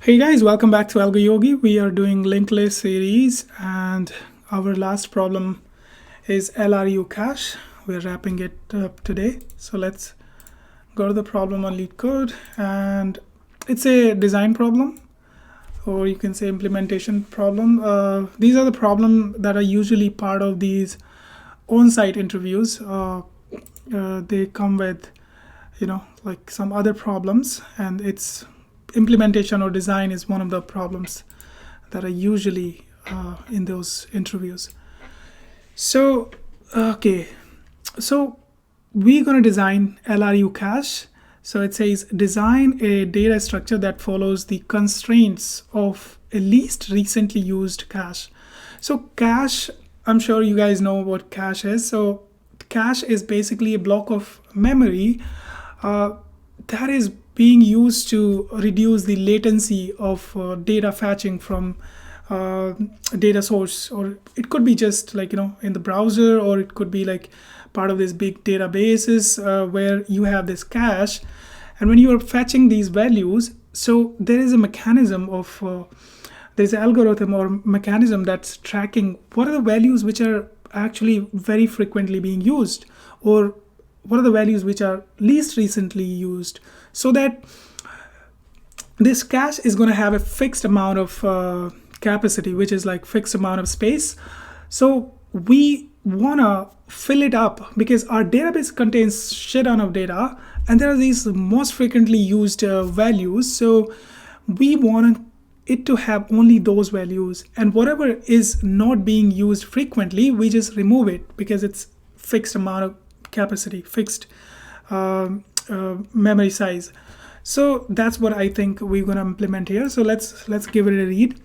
Hey guys, welcome back to AlgoYogi. We are doing linked list series and our last problem is LRU Cache. We're wrapping it up today. So let's go to the problem on LeetCode, and it's a design problem, or you can say implementation problem. These are the problems that are usually part of these on-site interviews. They come with, like some other problems, and it's implementation or design is one of the problems that are usually in those interviews. So, okay, so we're going to design LRU Cache. So it says design a data structure that follows the constraints of a least recently used cache. So cache, I'm sure you guys know what cache is. So cache is basically a block of memory that is being used to reduce the latency of data fetching from data source, or it could be just like in the browser, or it could be like part of this big databases where you have this cache, and when you are fetching these values, so there is a mechanism of there's an algorithm or mechanism that's tracking what are the values which are actually very frequently being used, or what are the values which are least recently used, so that this cache is going to have a fixed amount of capacity, which is like fixed amount of space. So we want to fill it up because our database contains shit ton of data, and there are these most frequently used values. So we want it to have only those values, and whatever is not being used frequently, we just remove it because it's fixed amount of capacity, fixed memory size. So that's what I think we're going to implement here. So let's give it a read.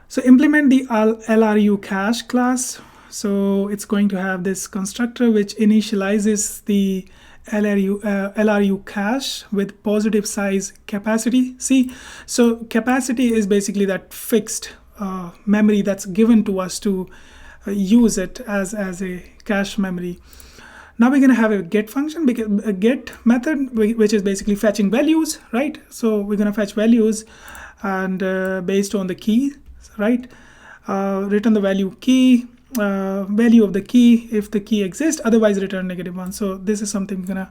So implement the LRU Cache class. So it's going to have this constructor which initializes the LRU Cache with positive size capacity. See, so capacity is basically that fixed memory that's given to us to use it as a cache memory. Now we're going to have a get function, a get method, which is basically fetching values, right? So we're going to fetch values, and based on the key, right? Return the value of the key if the key exists, otherwise return -1. So this is something we're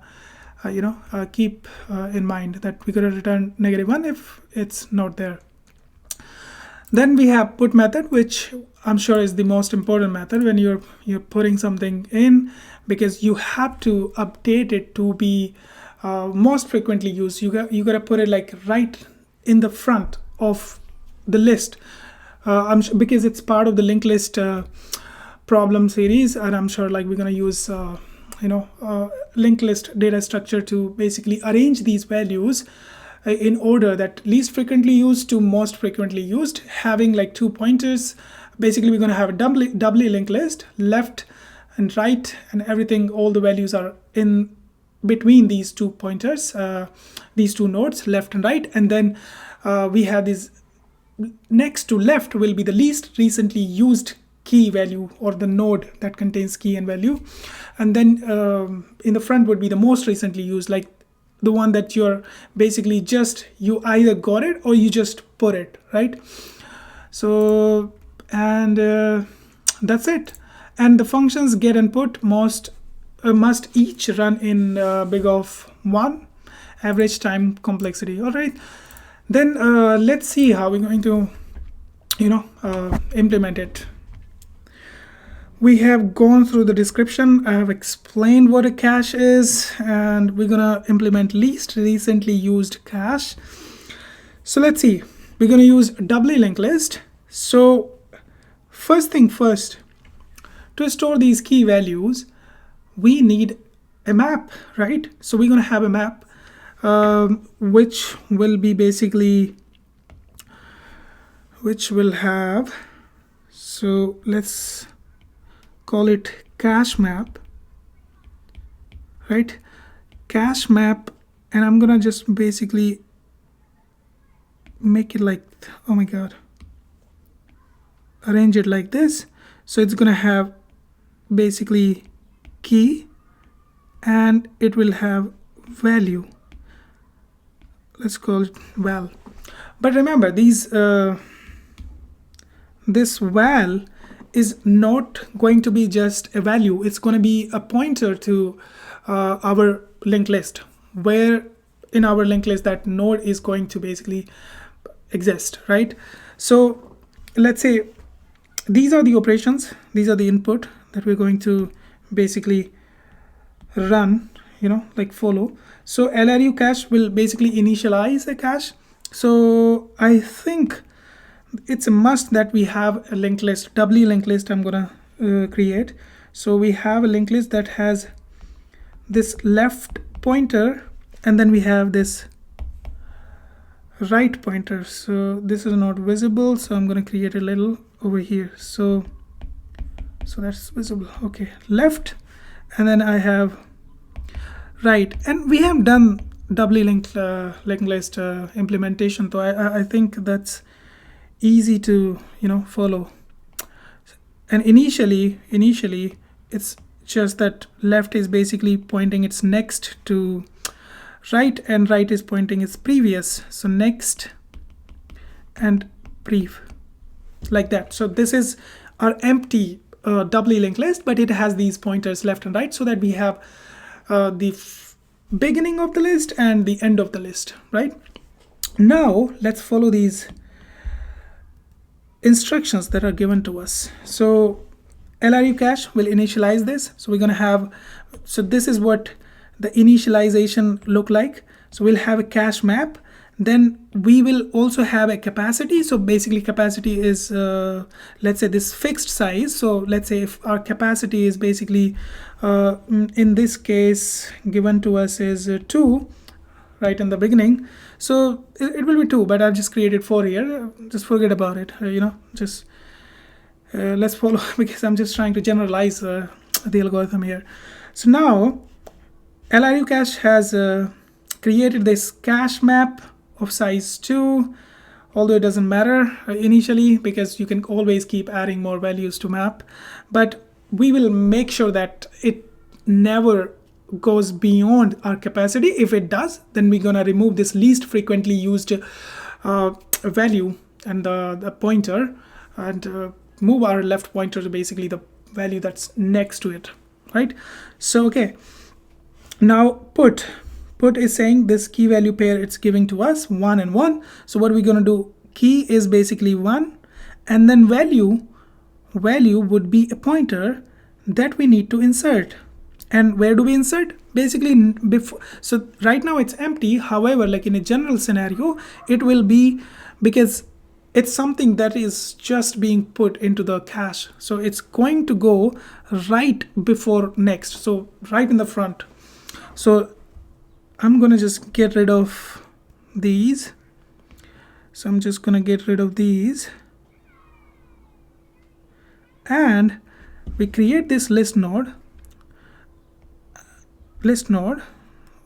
gonna keep in mind, that we're gonna return -1 if it's not there. Then we have put method, which I'm sure is the most important method when you're putting something in, because you have to update it to be most frequently used. You got to put it like right in the front of the list. Because it's part of the linked list problem series, and I'm sure like we're gonna use linked list data structure to basically arrange these values in order that least frequently used to most frequently used, having like 2 pointers. Basically we're going to have a doubly linked list, left and right, and everything, all the values are in between these 2 pointers, these 2 nodes, left and right. And then we have this next to left will be the least recently used key value, or the node that contains key and value, and then in the front would be the most recently used, like the one that you're basically just, you either got it or you just put it, right? So, and that's it. And the functions get and put must each run in big of 1 average time complexity. All right, then let's see how we're going to implement it. We have gone through the description. I have explained what a cache is, and we're gonna implement least recently used cache. So let's see, we're gonna use doubly linked list. So first thing first, to store these key values, we need a map, right? So we're gonna have a map which will be basically, which will have, so let's call it cache map, right? Cache map, and I'm gonna just basically make it like, oh my god, arrange it like this. So it's gonna have basically key, and it will have value. Let's call it val. But remember, this val is not going to be just a value. It's going to be a pointer to our linked list, where in our linked list that node is going to basically exist, right? So let's say these are the operations, these are the input that we're going to basically run, like follow. So LRU cache will basically initialize a cache. So I think it's a must that we have a linked list, doubly linked list I'm gonna create. So we have a linked list that has this left pointer, and then we have this right pointer. So this is not visible, so I'm going to create a little over here. So that's visible. Okay, left, and then I have right, and we have done doubly linked list implementation. So I think that's easy to follow. And initially it's just that left is basically pointing its next to right, and right is pointing its previous. So next and prev, like that. So this is our empty doubly linked list, but it has these pointers left and right, so that we have the beginning of the list and the end of the list, right? Now let's follow these instructions that are given to us. So LRU cache will initialize this. So we're going to have, so this is what the initialization look like. So we'll have a cache map. Then we will also have a capacity. So basically capacity is, let's say, this fixed size. So let's say if our capacity is basically, in this case, given to us is 2, right in the beginning. So it will be 2, but I've just created 4 here. Just forget about it, just let's follow, because I'm just trying to generalize the algorithm here. So now LRU cache has created this cache map of size 2, although it doesn't matter initially, because you can always keep adding more values to map. But we will make sure that it never goes beyond our capacity. If it does, then we're going to remove this least frequently used value and the pointer, and move our left pointer to basically the value that's next to it, right? So okay, now put is saying this key value pair, it's giving to us 1 and 1. So what we're going to do, key is basically 1, and then value would be a pointer that we need to insert. And where do we insert? Basically before. So right now it's empty. However, like in a general scenario, it will be, because it's something that is just being put into the cache. So it's going to go right before next. So right in the front. So I'm going to just get rid of these. So I'm just going to get rid of these. And we create this list node,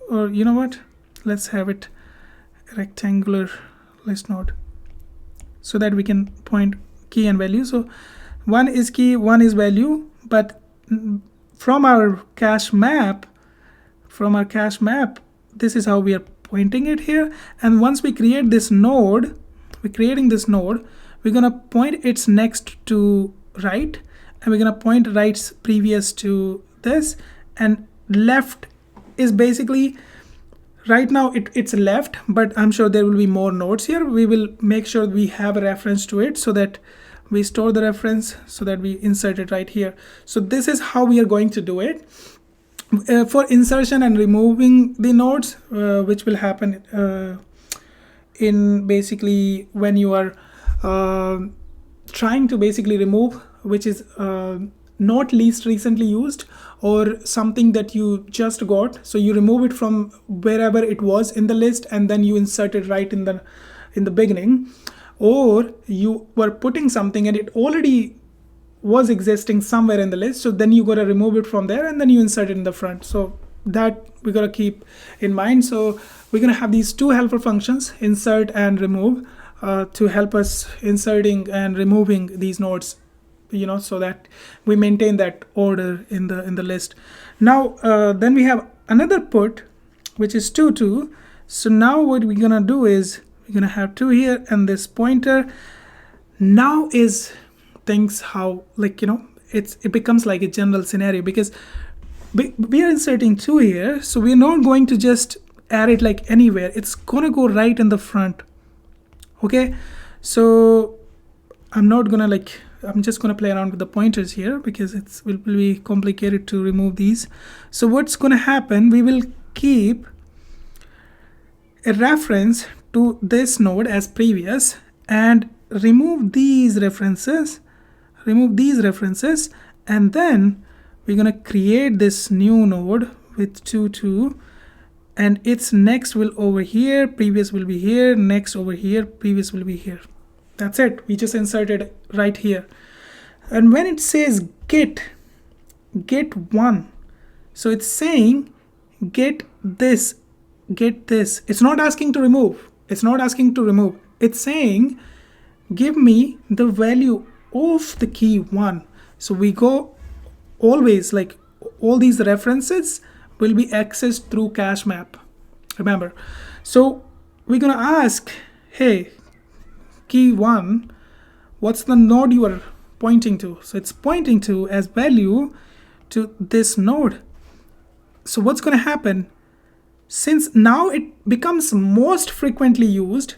or you know what? Let's have it rectangular list node, so that we can point key and value. So 1 is key, 1 is value, but from our cache map, this is how we are pointing it here. And once we create this node, we're going to point its next to right, and we're going to point right's previous to this, and left is basically, right now it's left, but I'm sure there will be more nodes here. We will make sure we have a reference to it, so that we store the reference, so that we insert it right here. So this is how we are going to do it. For insertion and removing the nodes, which will happen in basically when you are trying to basically remove, which is not least recently used, or something that you just got. So you remove it from wherever it was in the list, and then you insert it right in the beginning. Or you were putting something and it already was existing somewhere in the list, so then you got to remove it from there, and then you insert it in the front. So that we got to keep in mind. So we're going to have these two helper functions, insert and remove, to help us inserting and removing these nodes, so that we maintain that order in the list. Now then we have another put, which is 2. So now what we're gonna do is we're gonna have 2 here, and this pointer now is things how, like, it becomes like a general scenario, because we are inserting 2 here, so we're not going to just add it like anywhere. It's gonna go right in the front. Okay, so I'm just gonna play around with the pointers here because it will be complicated to remove these. So what's gonna happen, we will keep a reference to this node as previous and remove these references, and then we're gonna create this new node with 2 2, and its next will over here, previous will be here, next over here, previous will be here. That's it. We just inserted right here. And when it says get 1, so it's saying get this. It's not asking to remove. It's saying give me the value of the key 1. So we go always, like, all these references will be accessed through cache map, remember. So we're gonna ask, hey, key 1, what's the node you are pointing to? So it's pointing to as value to this node. So what's going to happen, since now it becomes most frequently used,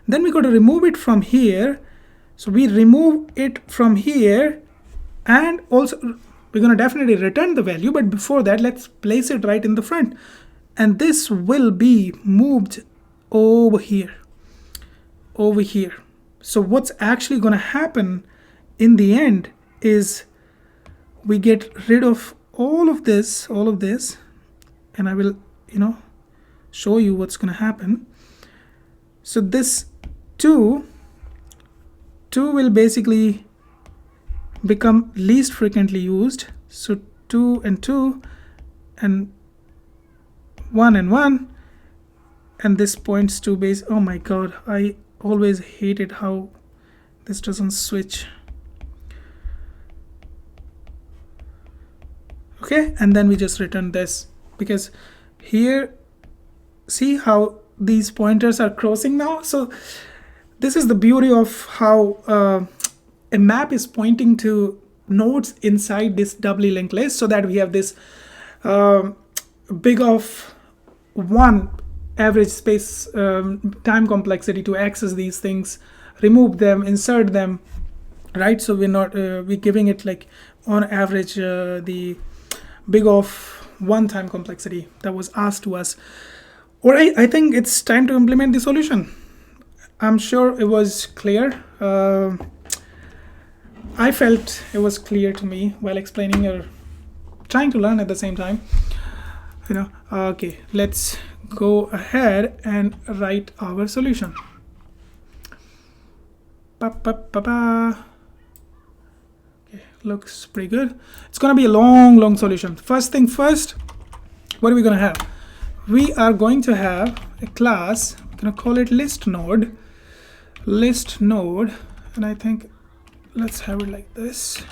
then we got to remove it from here. So we remove it from here, and also we're going to definitely return the value, but before that let's place it right in the front, and this will be moved over here. So what's actually going to happen in the end is we get rid of all of this, and I will show you what's going to happen. So this 2 will basically become least frequently used. So 2 and 2 and 1 and 1, and this points to base. Oh my god, I always hated how this doesn't switch. Okay, and then we just return this, because here, see how these pointers are crossing now. So this is the beauty of how a map is pointing to nodes inside this doubly linked list, so that we have this big of 1 average space time complexity to access these things, remove them, insert them, right? So we're giving it like on average the big of 1 time complexity that was asked to us. All right, I think it's time to implement the solution. I'm sure it was clear. I felt it was clear to me while explaining or trying to learn at the same time. Okay, let's go ahead and write our solution. Okay, looks pretty good. It's gonna be a long solution. First thing first, what are we gonna have? We are going to have a class. We're gonna call it list node, and I think let's have it like this,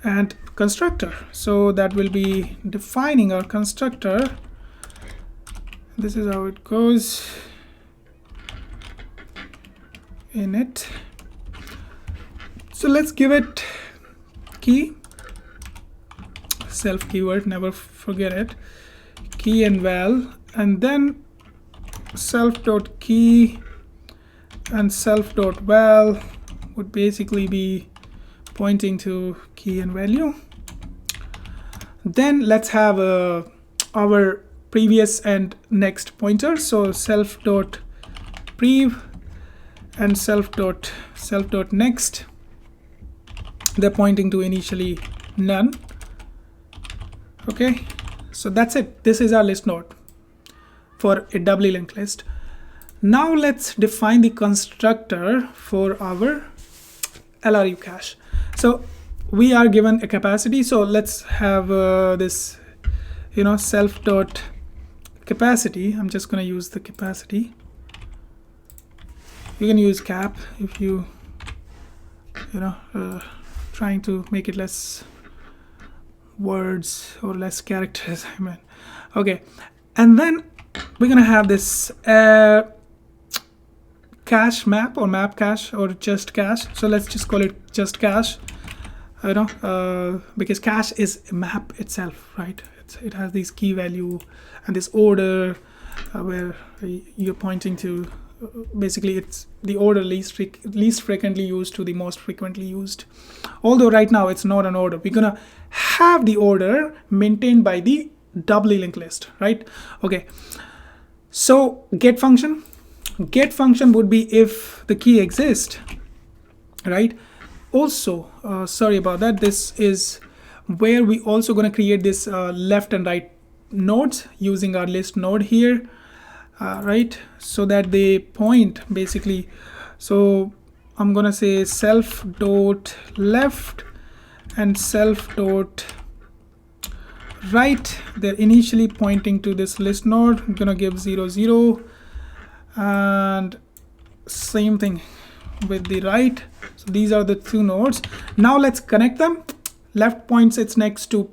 and constructor. So that will be defining our constructor. This is how it goes in it. So let's give it key, self keyword, never forget it, key and val, and then self.key and self.val would basically be pointing to key and value. Then let's have our previous and next pointer. So self.prev and self.next, they're pointing to initially none. Okay, so that's it. This is our list node for a doubly linked list. Now let's define the constructor for our LRU cache. So we are given a capacity, so let's have this self.capacity. I'm just going to use the capacity. You can use cap if you trying to make it less words or less characters. I mean, okay, and then we're gonna have this cache map or map cache or just cache. So let's just call it just cache, because cache is a map itself, right? It has this key value and this order where you're pointing to. Basically, it's the order least frequently used to the most frequently used. Although right now it's not an order. We're gonna have the order maintained by the doubly linked list, right? Okay. So get function would be if the key exists, right? Also, sorry about that. This is where we also gonna create this left and right nodes using our list node here. Right, so that they point basically. So I'm gonna say self dot left and self dot right. They're initially pointing to this list node. I'm gonna give 0 0, and same thing with the right. So these are the two nodes. Now let's connect them. Left points its next to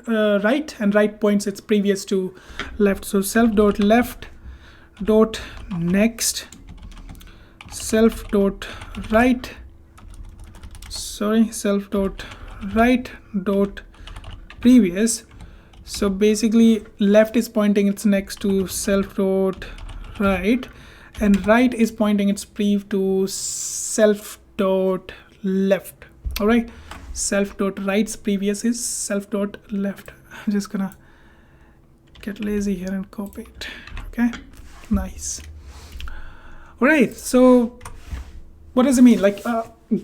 right, and right points its previous to left. So self dot left dot next, self dot right, self dot right dot previous. So basically left is pointing its next to self dot right, and right is pointing its prev to self dot left. All right, self dot right's previous is self dot left. I'm just gonna get lazy here and copy it. Okay, nice. All right, so what does it mean? Like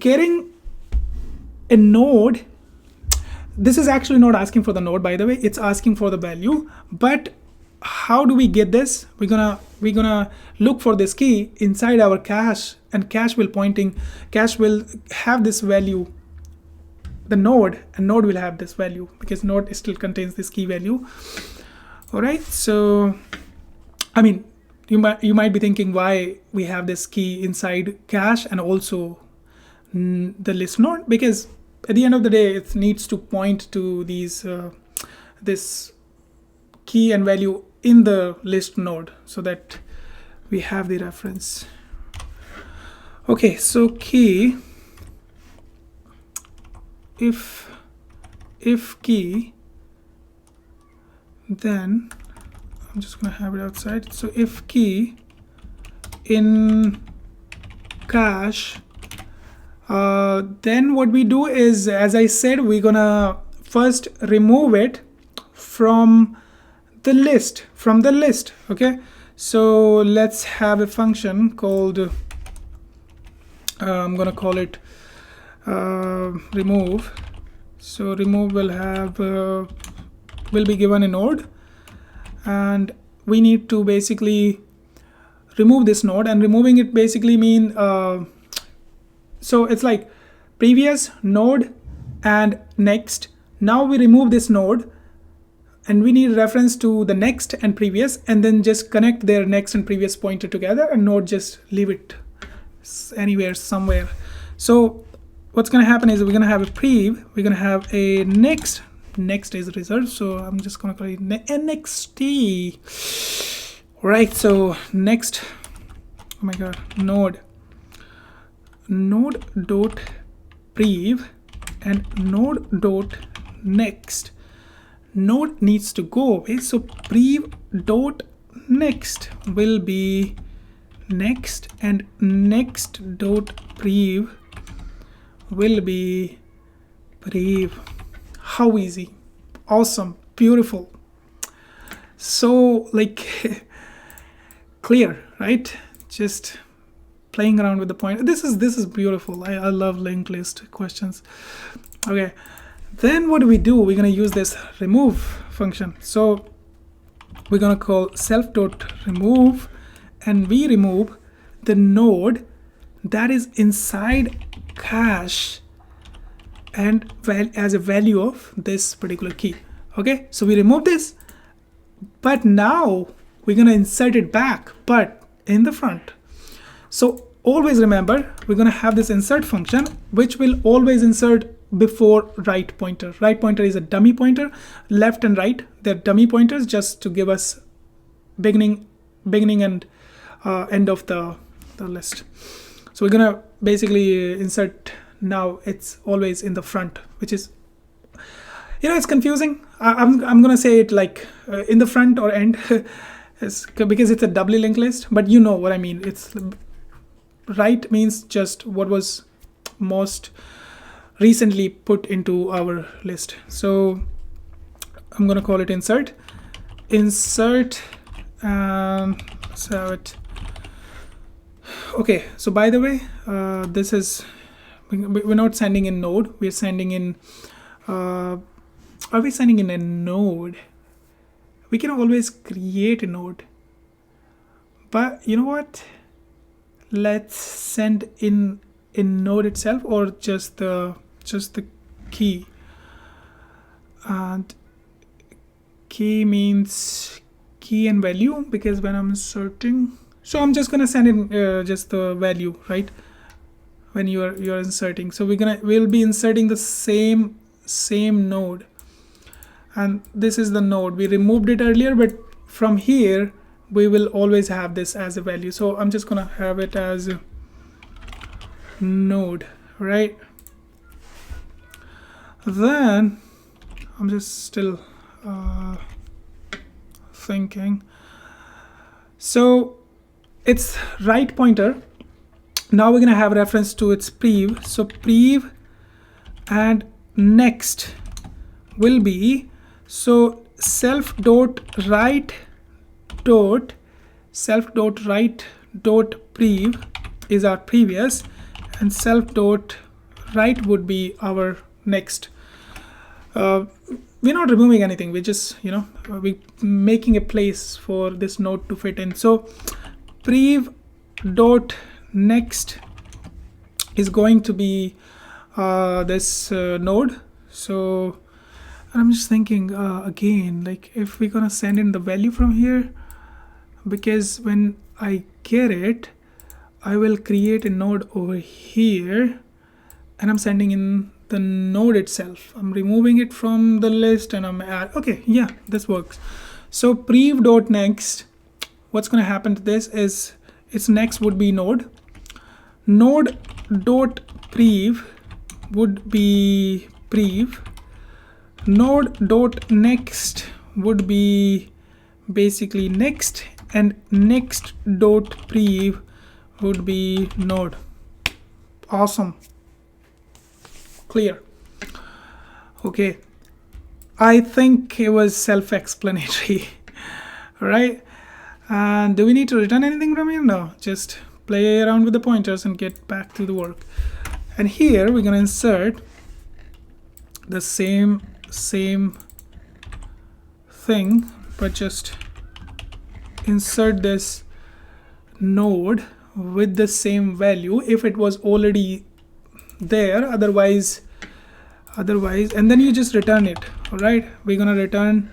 getting a node. This is actually not asking for the node, by the way. It's asking for the value. But how do we get this? We're gonna look for this key inside our cache, and cache will have this value. The node, and node will have this value because node still contains this key value. All right, so I mean, you might be thinking why we have this key inside cache and also the list node, because at the end of the day it needs to point to these this key and value in the list node so that we have the reference. Okay, so key, if key, then I'm just gonna have it outside. So if key in cache, then what we do is, as I said, we're gonna first remove it from the list. Okay, so let's have a function called I'm gonna call it remove. So remove will have will be given a node, and we need to basically remove this node. And removing it basically mean so it's like previous node and next. Now we remove this node and we need reference to the next and previous, and then just connect their next and previous pointer together, and node just leave it anywhere, somewhere. So what's going to happen is we're going to have a prev, we're going to have a next is reserved, so I'm just going to call it nxt. Right, so next, oh my god, node dot prev and node dot next. Node needs to go away, so prev dot next will be next, and next dot prev will be prev. How easy, awesome, beautiful. So like clear, right? Just playing around with the point. This is beautiful. I love linked list questions. Okay, then what do? We're gonna use this remove function. So we're gonna call self dot remove, and we remove the node that is inside cache and as a value of this particular key. Okay, so we remove this, but now we're gonna insert it back, but in the front. So always remember, we're gonna have this insert function which will always insert before right pointer. Right pointer is a dummy pointer. Left and right, they're dummy pointers just to give us beginning beginning and end of the list. So we're gonna basically insert, now it's always in the front, which is, it's confusing. I'm gonna say it like in the front or end because it's a doubly linked list, but you know what I mean. It's right means just what was most recently put into our list. So I'm gonna call it insert, let's have it. Okay, so by the way, this is, we're not sending in node, we're sending in, are we sending in a node? We can always create a node, but you know what, let's send in node itself, or just the key. And key means key and value, because when I'm inserting, so I'm just gonna send in just the value, right? When you're inserting, so we'll be inserting the same node, and this is the node. We removed it earlier, but from here we will always have this as a value. So I'm just gonna have it as a node, right? Then I'm just still thinking. So it's right pointer. Now we're gonna have reference to its prev. So prev and next will be, so self dot right dot prev is our previous, and self dot right would be our next. We're not removing anything, we're just we're making a place for this node to fit in. So prev dot next is going to be this node. So I'm just thinking again, like if we're gonna send in the value from here, because when I get it, I will create a node over here, and I'm sending in the node itself. I'm removing it from the list, and I'm okay, yeah, this works. So prev dot next, what's going to happen to this is its next would be node dot prev would be prev, node dot next would be basically next, and next dot prev would be node. Awesome. Clear. Okay, I think it was self-explanatory. Right? And do we need to return anything from here? No, just play around with the pointers and get back to the work. And here we're gonna insert the same thing, but just insert this node with the same value if it was already there, otherwise, and then you just return it. All right, we're gonna return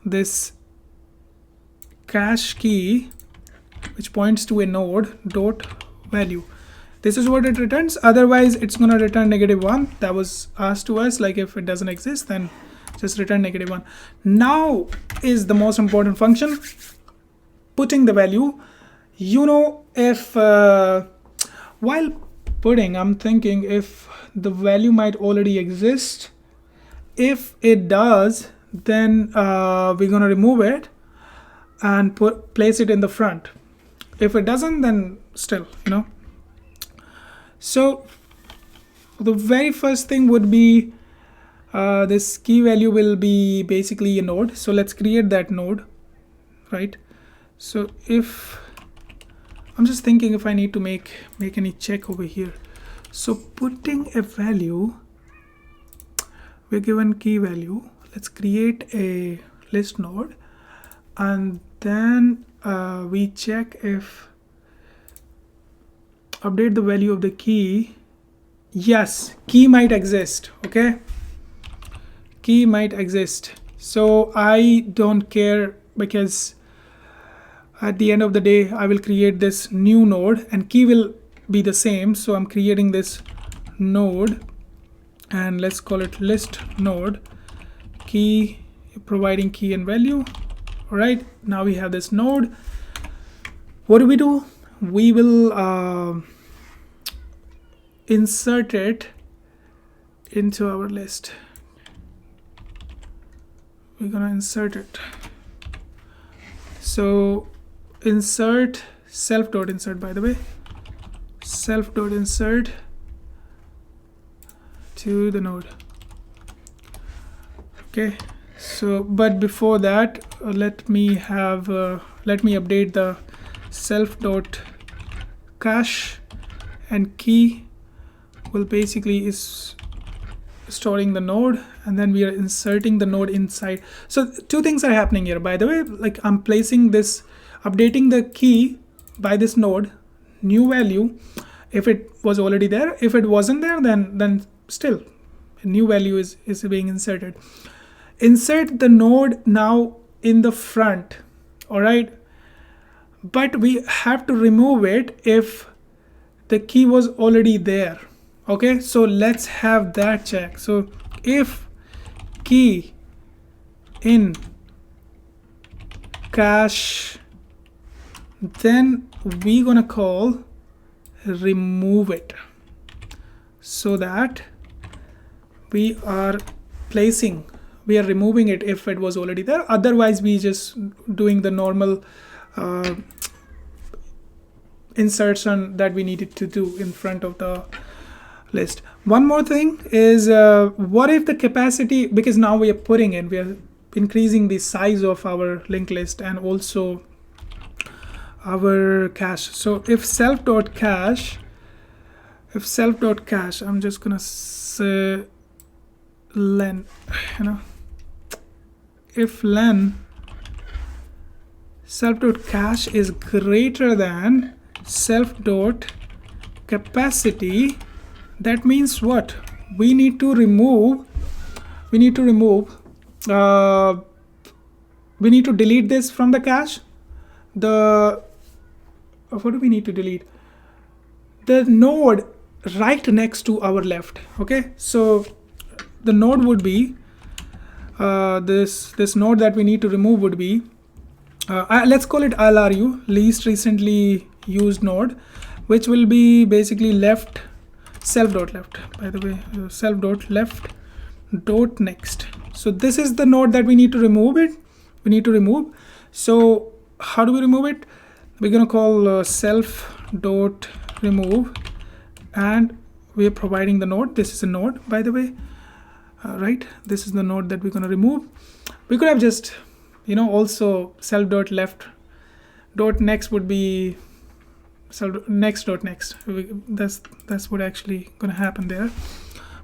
this cache key, which points to a node dot value. This is what it returns. Otherwise it's gonna return -1. That was asked to us, like if it doesn't exist, then just return -1. Now is the most important function, putting the value. If while putting, I'm thinking if the value might already exist. If it does, then we're gonna remove it and place it in the front. If it doesn't, then still, So the very first thing would be this key value will be basically a node. So let's create that node, right? So if I'm just thinking if I need to make any check over here. So putting a value, we're given key value. Let's create a list node, and then we check if update the value of the key. Yes, key might exist. Okay, key might exist. So I don't care, because at the end of the day I will create this new node and key will be the same. So I'm creating this node, and let's call it list node key, providing key and value. All right, now we have this node. what do? We will insert it into our list. We're gonna insert it. So insert self.insert, by the way, self.insert to the node. Okay, so but before that, let me update the self.cache, and key will basically is storing the node, and then we are inserting the node inside. So two things are happening here, by the way. Like, I'm placing this, updating the key by this node, new value if it was already there. If it wasn't there, then still a new value is being inserted. Insert the node now in the front, all right, but we have to remove it if the key was already there. Okay, so let's have that check. So if key in cache, then we gonna call remove it, so that we are removing it if it was already there. Otherwise we just doing the normal insertion that we needed to do in front of the list. One more thing is, what if the capacity, because now we are increasing the size of our linked list and also our cache. So if self.cache, I'm just gonna say len, if len self.cache is greater than self.capacity, that means what? We need to delete this from the cache. What do we need to delete? The node right next to our left. Okay, so the node would be this node that we need to remove would be let's call it LRU, least recently used node, which will be basically left, self.left, by the way, self.left dot next. So this is the node that we need to remove. So how do we remove it? We're gonna call self.remove, and we're providing the node. This is a node, by the way, right? This is the node that we're gonna remove. We could have just also self.left dot next would be next dot next. That's what actually gonna happen there,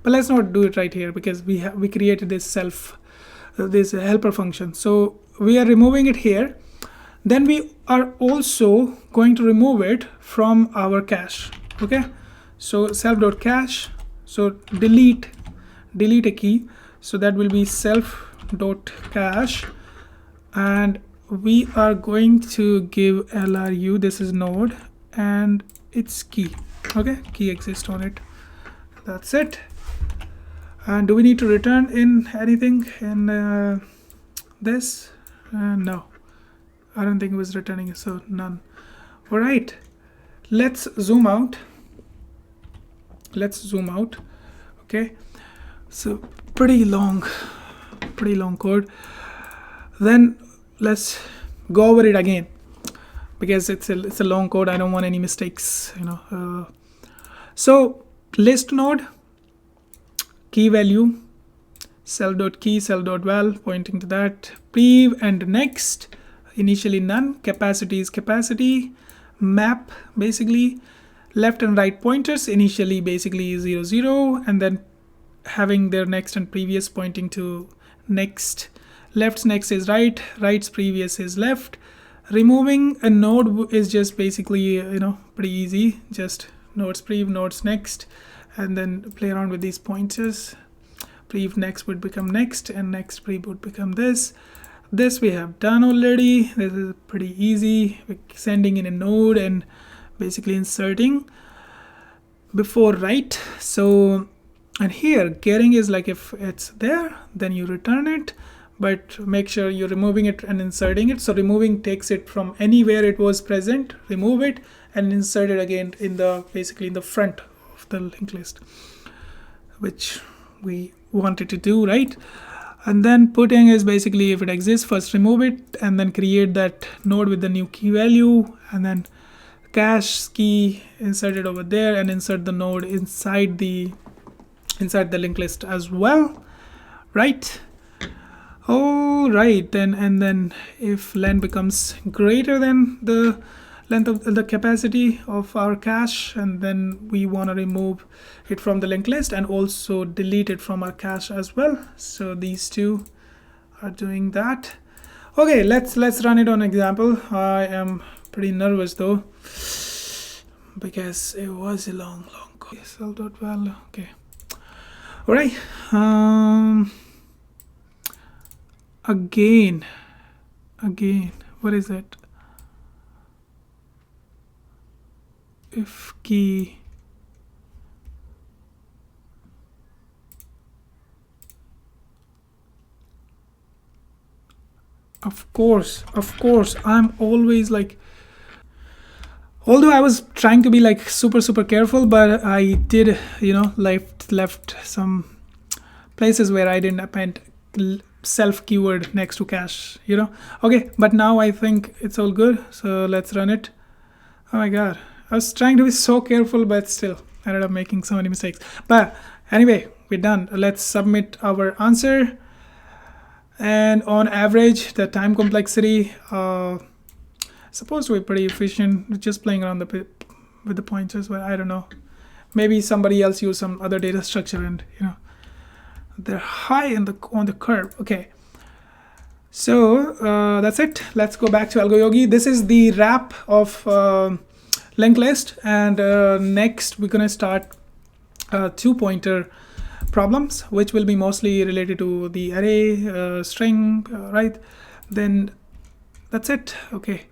but let's not do it right here because we created this this helper function. So we are removing it here. Then we are also going to remove it from our cache. Okay, so self.cache, so delete a key, so that will be self.cache, and we are going to give LRU, this is node, and its key. Okay, key exists on it. That's it. And do we need to return in anything in this? No, I don't think it was returning, so none. All right, let's zoom out. Okay, so pretty long code. Then let's go over it again because it's a long code. I don't want any mistakes, so list node, key value, cell.key, cell.val, pointing to that, prev and next, initially none, capacity is capacity, map basically left and right pointers, initially basically 0 0, and then having their next and previous pointing to next. Left's next is right, right's previous is left. Removing a node is just basically pretty easy, just nodes prev, nodes next, and then play around with these pointers. Prev next would become next, and next prev would become this. This we have done already. This is pretty easy. We're sending in a node and basically inserting before right. So, and here getting is like if it's there, then you return it. but make sure you're removing it and inserting it. So removing takes it from anywhere it was present, remove it and insert it again in the basically in the front of the linked list, which we wanted to do, right? And then putting is basically if it exists, first remove it and then create that node with the new key value, and then cache key insert it over there and insert the node inside the linked list as well, right? All right, then, and then if length becomes greater than the length of the capacity of our cache, and then we want to remove it from the linked list and also delete it from our cache as well. So these two are doing that. Okay, let's run it on example. I am pretty nervous though, because it was a long code. Sell.val. Okay. All right. Again, what is it? If key of course I'm always like, although I was trying to be like super careful, but I did, left some places where I didn't append self keyword next to cache, okay, but now I think it's all good. So let's run it. Oh my god, I was trying to be so careful, but still I ended up making so many mistakes. But anyway, we're done. Let's submit our answer. And on average, the time complexity supposed to be pretty efficient. Just playing around with the pointers, but I don't know. Maybe somebody else used some other data structure, and they're high on the curve. Okay, so that's it. Let's go back to AlgoYogi. This is the wrap of linked list, and next we're gonna start 2-pointer problems, which will be mostly related to the array, string, right? Then that's it. Okay,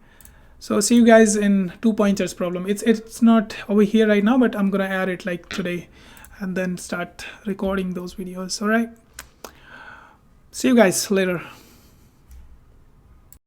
so see you guys in 2-pointers problem. It's not over here right now, but I'm gonna add it like today and then start recording those videos. All right, see you guys later.